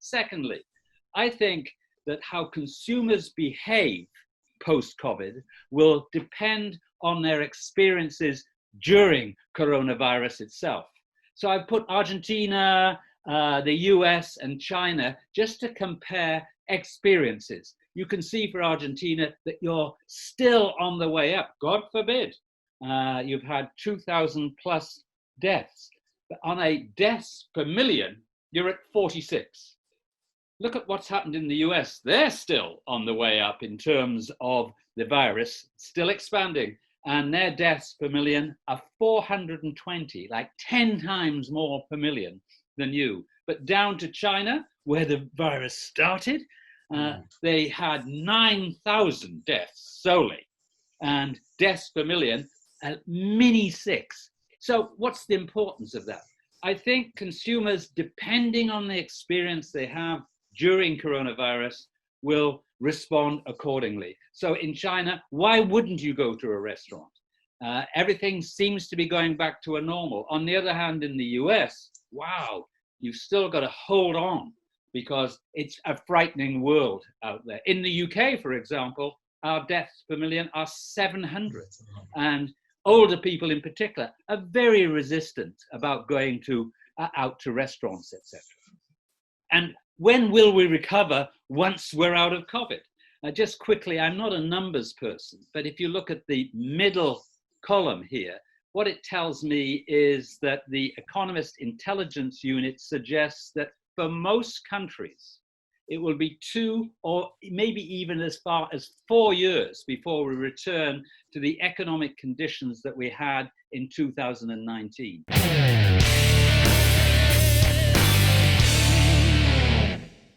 Secondly, I think that how consumers behave post-COVID will depend on their experiences during coronavirus itself. So I've put Argentina, the US and China just to compare experiences. You can see for Argentina that you're still on the way up. God forbid, you've had 2,000 plus deaths. But on a deaths per million, you're at 46. Look at what's happened in the US. They're still on the way up in terms of the virus, still expanding. And their deaths per million are 420, like 10 times more per million than you. But down to China, where the virus started, they had 9,000 deaths solely, and deaths per million, mini 6. So what's the importance of that? I think consumers, depending on the experience they have during coronavirus, will respond accordingly. So in China, why wouldn't you go to a restaurant? Everything seems to be going back to a normal. On the other hand, in the US, wow, you've still got to hold on because it's a frightening world out there. In the UK, for example, our deaths per million are 700. And older people in particular are very resistant about going out to restaurants, etc. And when will we recover once we're out of COVID? Just quickly, I'm not a numbers person, but if you look at the middle column here, what it tells me is that the Economist Intelligence Unit suggests that for most countries, it will be 2 or maybe even as far as 4 years before we return to the economic conditions that we had in 2019.